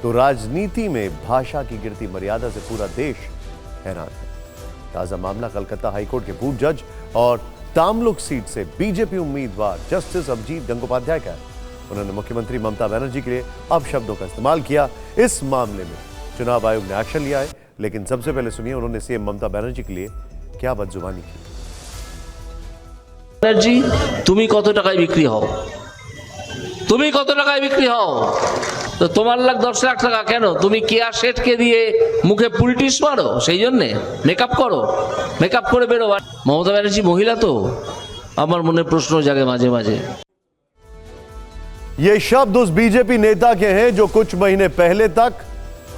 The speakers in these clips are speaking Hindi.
तो राजनीति में भाषा की गिरती मर्यादा से पूरा देश हैरान है। ताजा मामला कलकत्ता हाईकोर्ट के पूर्व जज और तामलुक सीट से बीजेपी उम्मीदवार जस्टिस अभिजीत गंगोपाध्याय का है। उन्होंने मुख्यमंत्री ममता बनर्जी के लिए अपशब्दों का इस्तेमाल किया। इस मामले में चुनाव आयोग ने एक्शन लिया है, लेकिन सबसे पहले सुनिए उन्होंने सीएम ममता बनर्जी के लिए क्या बदजुबानी की। बनर्जी, তুমি কত টাকায় বিক্রি হও? তুমি কত টাকায় বিক্রি হও? তো তোমার লাখ 10 লাখ টাকা কেন? তুমি কেয়া শেঠকে দিয়ে মুখে পুলটিস মারো, সেই জন্য মেকআপ করো, মেকআপ করে বেরো। মমতা ব্যানার্জি মহিলা তো, আমার মনে প্রশ্ন জাগে মাঝে মাঝে। ये शब्द उस बीजेपी नेता के हैं जो कुछ महीने पहले तक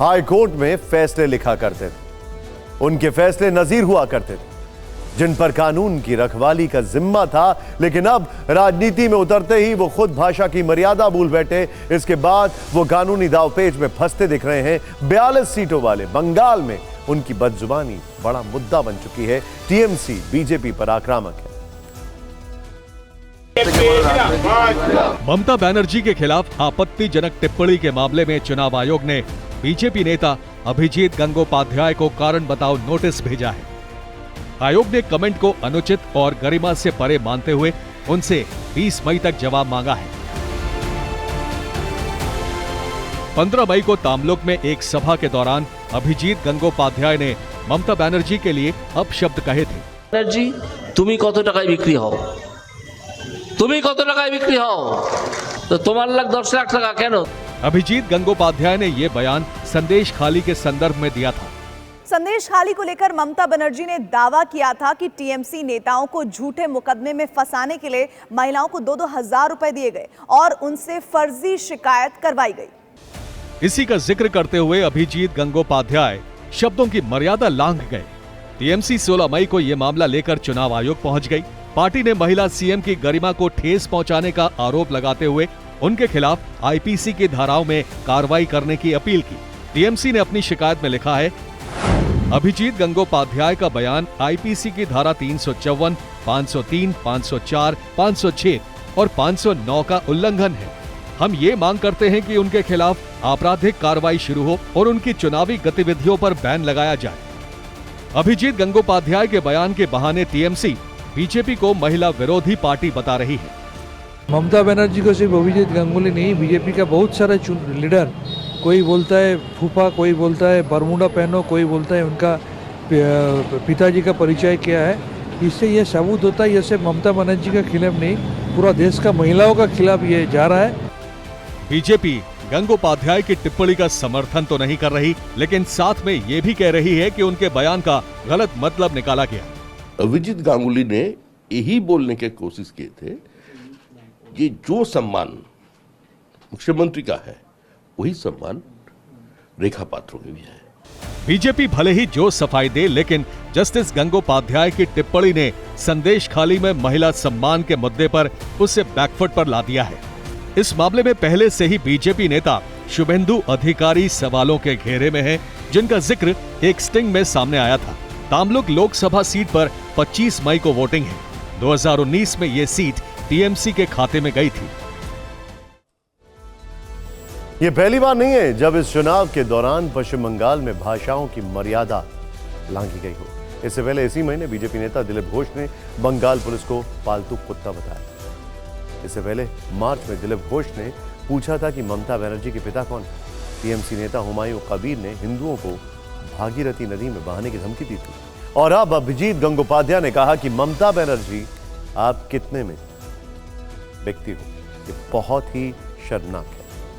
हाई कोर्ट में फैसले लिखा करते थे। उनके फैसले नजीर हुआ करते थे, जिन पर कानून की रखवाली का जिम्मा था, लेकिन अब राजनीति में उतरते ही वो खुद भाषा की मर्यादा भूल बैठे। इसके बाद वो कानूनी दावपेच में फंसते दिख रहे हैं। 42 सीटों वाले बंगाल में उनकी बदजुबानी बड़ा मुद्दा बन चुकी है। टीएमसी बीजेपी पर आक्रामक है। ममता बनर्जी के खिलाफ आपत्तिजनक टिप्पणी के मामले में चुनाव आयोग ने बीजेपी नेता अभिजीत गंगोपाध्याय को कारण बताओ नोटिस भेजा है। आयोग ने कमेंट को अनुचित और गरिमा से परे मानते हुए उनसे 20 मई तक जवाब मांगा है। 15 मई को तामलुक में एक सभा के दौरान अभिजीत गंगोपाध्याय ने ममता बनर्जी के लिए अपशब्द कहे थे। बनर्जी, তুমি কত টাকায় বিক্রি হও? তুমি কত টাকায় বিক্রি হও? তো তোমার লাখ 10 লাখ টাকা কেন? अभिजीत गंगोपाध्याय ने ये बयान संदेश खाली के संदर्भ में दिया था। संदेश खाली को लेकर ममता बनर्जी ने दावा किया था कि टीएमसी नेताओं को झूठे मुकदमे में फंसाने के लिए महिलाओं को 2-2 हजार रुपए दिए गए और उनसे फर्जी शिकायत करवाई गई। इसी का जिक्र करते हुए अभिजीत गंगोपाध्याय शब्दों की मर्यादा लांघ गए। टीएमसी 16 मई को यह मामला लेकर चुनाव आयोग पहुंच गई। पार्टी ने महिला सीएम की गरिमा को ठेस पहुंचाने का आरोप लगाते हुए उनके खिलाफ आईपीसी की धाराओं में कार्रवाई करने की अपील की। टीएमसी ने अपनी शिकायत में लिखा है, अभिजीत गंगोपाध्याय का बयान आईपीसी की धारा 354, 503, 504, 506 और 509 का उल्लंघन है। हम ये मांग करते हैं कि उनके खिलाफ आपराधिक कार्रवाई शुरू हो और उनकी चुनावी गतिविधियों पर बैन लगाया जाए। अभिजीत गंगोपाध्याय के बयान के बहाने टीएमसी बीजेपी को महिला विरोधी पार्टी बता रही है। ममता बनर्जी को सिर्फ अभिजीत गांगुली नहीं, बीजेपी का बहुत सारा लीडर, कोई बोलता है फूफा, कोई बोलता है बरमूडा पहनो, कोई बोलता है उनका पिताजी का परिचय क्या है। इससे यह सबूत होता है ये सिर्फ ममता बनर्जी के खिलाफ नहीं, पूरा देश का महिलाओं का खिलाफ ये जा रहा है। बीजेपी गंगोपाध्याय की टिप्पणी का समर्थन तो नहीं कर रही, लेकिन साथ में ये भी कह रही है कि उनके बयान का गलत मतलब निकाला गया। अभिजीत गांगुली ने यही बोलने की कोशिश किए थे कि जो सम्मान मुख्यमंत्री का है वही सम्मान रेखा पात्रों के भी है। बीजेपी भले ही जो सफाई दे, लेकिन जस्टिस गंगोपाध्याय की टिप्पणी ने संदेश खाली में महिला सम्मान के मुद्दे पर उसे बैकफुट पर ला दिया है। इस मामले में पहले से ही बीजेपी नेता शुभेंदु अधिकारी सवालों के घेरे में है, जिनका जिक्र एक स्टिंग में सामने आया था। तामलुक लोकसभा सीट पर 25 मई को वोटिंग है। 2019 में यह सीट टीएमसी के खाते में गई थी। यह पहली बार नहीं है जब इस चुनाव के दौरान पश्चिम बंगाल में भाषाओं की मर्यादा लांघी गई हो। इससे पहले इसी महीने बीजेपी नेता दिलीप घोष ने बंगाल पुलिस को पालतू कुत्ता बताया। इससे पहले मार्च में दिलीप घोष ने पूछा था कि ममता बनर्जी के पिता कौन है। टीएमसी नेता हुमायूं कबीर ने हिंदुओं को भागीरथी नदी में बहाने की धमकी दी थी। और अब अभिजीत गंगोपाध्याय ने कहा कि ममता बनर्जी आप कितने में बिकती हो। ये बहुत ही शर्मनाक है।